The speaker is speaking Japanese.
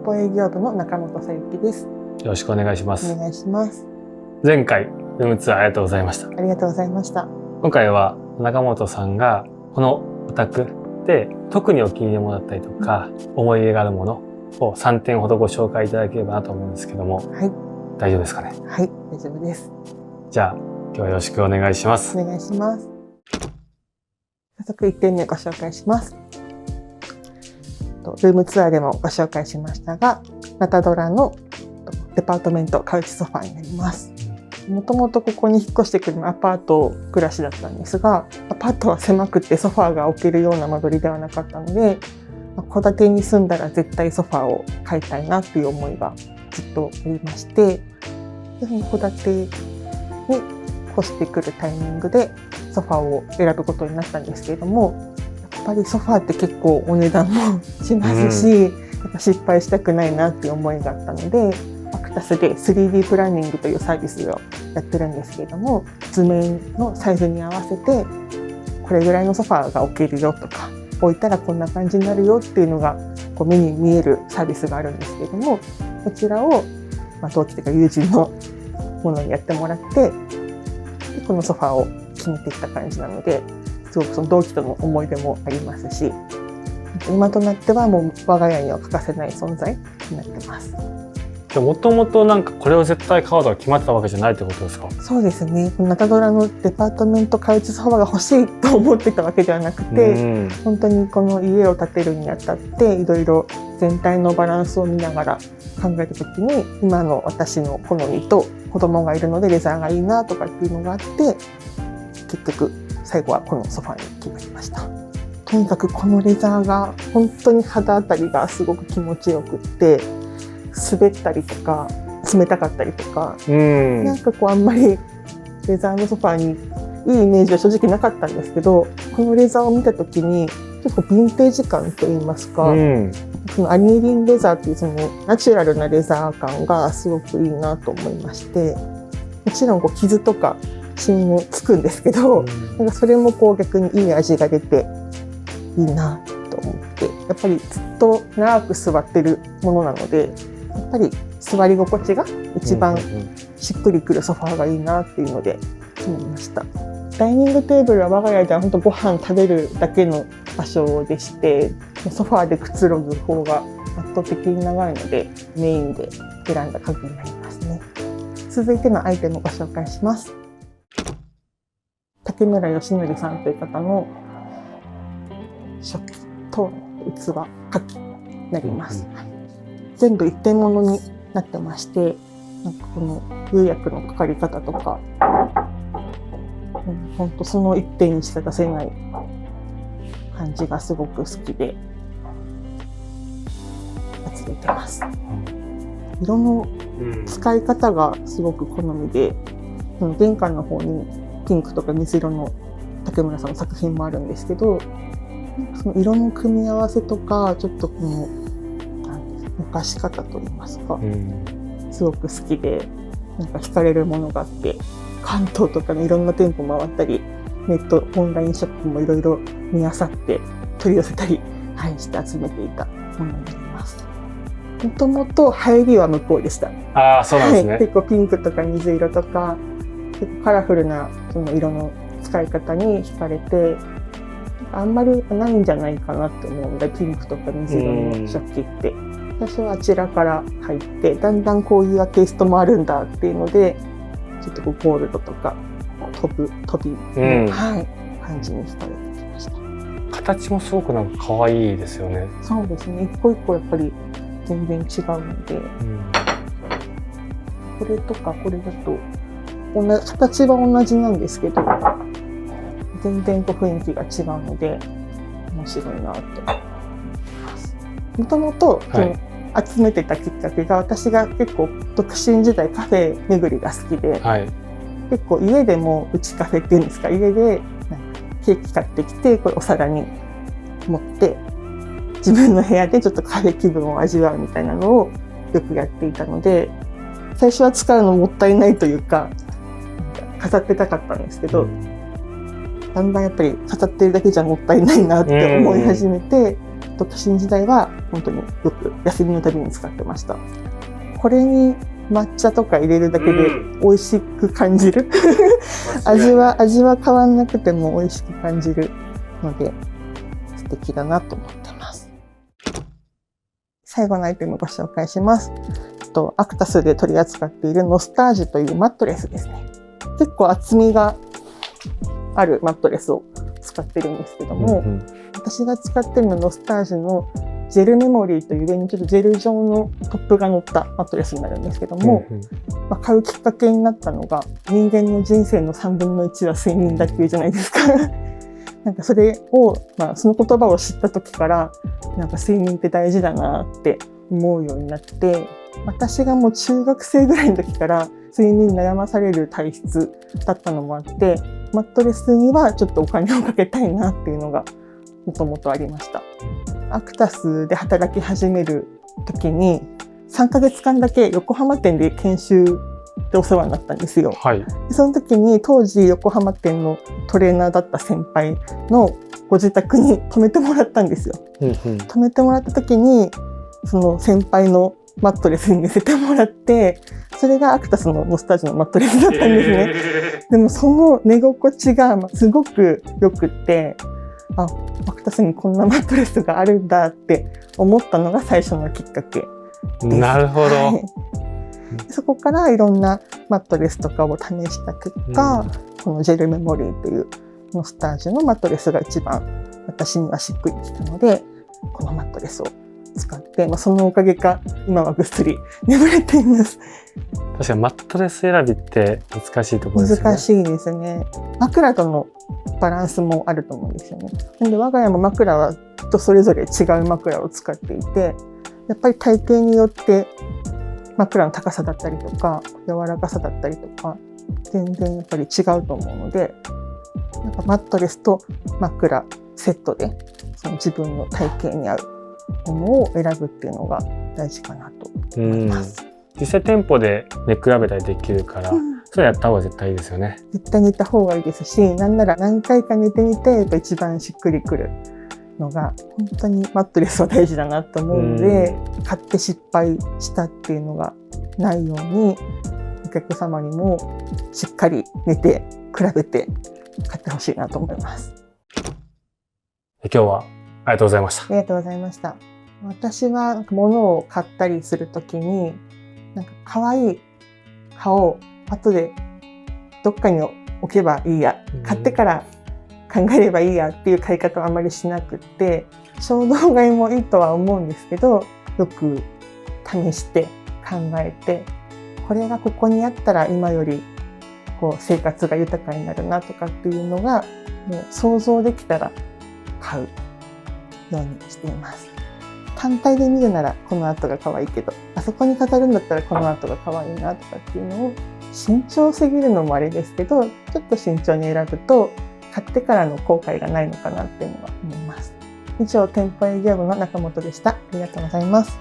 舗営業部の中本さゆきです。よろしくお願いします。お願いします。前回ルームツアーありがとうございました。ありがとうございました。今回は中本さんがこのお宅で特にお気に入りのものだったりとか、思い入れがあるものを3点ほどご紹介いただければなと思うんですけども、はい、大丈夫ですかね。はい、大丈夫です。じゃあ今日はよろしくお願いします。お願いします。早速1点目ご紹介します。ルームツアーでもご紹介しましたが、ナタドラのデパートメントカウチソファーになります。もともとここに引っ越してくるのアパート暮らしだったんですが、アパートは狭くてソファーが置けるような間取りではなかったので、戸建てに住んだら絶対ソファーを買いたいなっていう思いがずっとありまして、でその戸建てに越してくるタイミングでソファーを選ぶことになったんですけれども、やっぱりソファーって結構お値段もしますし、やっぱ失敗したくないなっていう思いがあったので、アクタスで 3D プランニングというサービスをやってるんですけれども、図面のサイズに合わせてこれぐらいのソファーが置けるよとか、置いたらこんな感じになるよっていうのがこう目に見えるサービスがあるんですけれども、こちらを同期というか友人のものにやってもらって、でこのソファーを決めてきた感じなので、すごくその同期との思い出もありますし、今となってはもう我が家には欠かせない存在になってます。もともとなんかこれを絶対買うとか決まってたわけじゃないってことですか？そうですね。このナタドラのデパートメントカウチソファーが欲しいと思ってたわけではなくて、本当にこの家を建てるにあたっていろいろ全体のバランスを見ながら考えた時に、今の私の好みと子供がいるのでレザーがいいなとかっていうのがあって、結局最後はこのソファーに決まりました。とにかくこのレザーが本当に肌当たりがすごく気持ちよくって、滑ったりとか冷たかったりとか、なんかこうあんまりレザーのソファーにいいイメージは正直なかったんですけど、このレザーを見た時に結構ヴィンテージ感といいますか、そのアニーリンレザーっていうそのナチュラルなレザー感がすごくいいなと思いまして、もちろんこう傷とかシミもつくんですけど、なんかそれもこう逆にいい味が出ていいなと思って、やっぱりずっと長く座ってるものなので、やっぱり座り心地が一番しっくりくるソファーがいいなっていうので決めました。ダイニングテーブルは我が家では本当ご飯食べるだけの場所でして、ソファーでくつろぐ方が圧倒的に長いのでメインで選んだ家具になりますね。続いてのアイテムをご紹介します。竹村義則さんという方の食器と器花器になります。全部一点物になってまして、なんかこの釉薬のかかり方とか、本当その一点にしか出せない感じがすごく好きで集めてます。色の使い方がすごく好みで、玄関の方にピンクとか水色の竹村さんの作品もあるんですけど、その色の組み合わせとか、ちょっとこのぼかし方といいますか、すごく好きで、なんか惹かれるものがあって、関東とかのいろんな店舗回ったり、ネットオンラインショップもいろいろ見漁って取り寄せたり、して集めていたものになります。もともと入りは向こうでした。そうなんですね。結構ピンクとか水色とか結構カラフルなその色の使い方に惹かれて、あんまりないんじゃないかなって思うんで、ピンクとか水色の食器って。私はあちらから入って、だんだんこういうテイストもあるんだっていうので、ちょっとこうゴールドとか飛びの、感じに惹かれてきました。形もすごくなんか可愛いですよね。そうですね。一個一個やっぱり全然違うので、これとかこれだと形は同じなんですけど、全然こう雰囲気が違うので面白いなと思います。もともと集めてたきっかけが、私が結構独身時代カフェ巡りが好きで、結構家でもうちカフェっていうんですか、家でケーキ買ってきてこれお皿に持って自分の部屋でちょっとカフェ気分を味わうみたいなのをよくやっていたので、最初は使うのもったいないというか飾ってたかったんですけど、だんだんやっぱり飾ってるだけじゃもったいないなって思い始めて、都心時代は本当によく休みのたびに使ってました。これに抹茶とか入れるだけで美味しく感じる味は変わんなくても美味しく感じるので素敵だなと思ってます。最後のアイテムをご紹介します。アクタスで取り扱っているノスタージュというマットレスですね。結構厚みがあるマットレスを使ってるんですけども、私が使ってるのはノスタージュのジェルメモリーという上にちょっとジェル状のトップが乗ったマットレスになるんですけども、買うきっかけになったのが、人間の人生の3分の1は睡眠だっていうじゃないですかなんかそれを、その言葉を知った時からなんか睡眠って大事だなって思うようになって、私がもう中学生ぐらいの時から睡眠に悩まされる体質だったのもあって、マットレスにはちょっとお金をかけたいなっていうのがもともとありました。アクタスで働き始める時に3ヶ月間だけ横浜店で研修でお世話になったんですよ。はい、その時に当時横浜店のトレーナーだった先輩のご自宅に泊めてもらったんですよ。泊めてもらった時にその先輩のマットレスに寝せてもらって、それがアクタスのノスタージュのマットレスだったんですね。でもその寝心地がすごく良くって、アクタスにこんなマットレスがあるんだって思ったのが最初のきっかけです。なるほど、はい、そこからいろんなマットレスとかを試した結果、このジェルメモリーというノスタージュのマットレスが一番私にはしっくりきたので、このマットレスを使って、そのおかげか今はぐっすり眠れています。確かにマットレス選びって難しいところですよね。難しいですね。枕とのバランスもあると思うんですよね。なので我が家も枕は人それぞれ違う枕を使っていて、やっぱり体型によって枕の高さだったりとか柔らかさだったりとか全然やっぱり違うと思うので、なんかマットレスと枕セットでその自分の体型に合うものを選ぶっていうのが大事かなと思います。実際店舗で寝比べたりできるから、それやった方が絶対いいですよね。絶対寝た方がいいですし、なんなら何回か寝てみてやっぱ一番しっくりくるのが本当にマットレスは大事だなと思うので、買って失敗したっていうのがないようにお客様にもしっかり寝て比べて買ってほしいなと思います。今日はありがとうございました。ありがとうございました。私は物を買ったりするときになんか可愛い顔を後でどっかに置けばいいや、買ってから考えればいいやっていう買い方はあまりしなくって、衝動買いもいいとは思うんですけど、よく試して考えて、これがここにあったら今より生活が豊かになるなとかっていうのがもう想像できたら買うようにしています。単体で見るならこの後が可愛いけど、あそこに飾るんだったらこの後が可愛いなとかっていうのを、慎重すぎるのもあれですけど、ちょっと慎重に選ぶと買ってからの後悔がないのかなっていうのは思います。以上、店舗営業部の中本でした。ありがとうございます。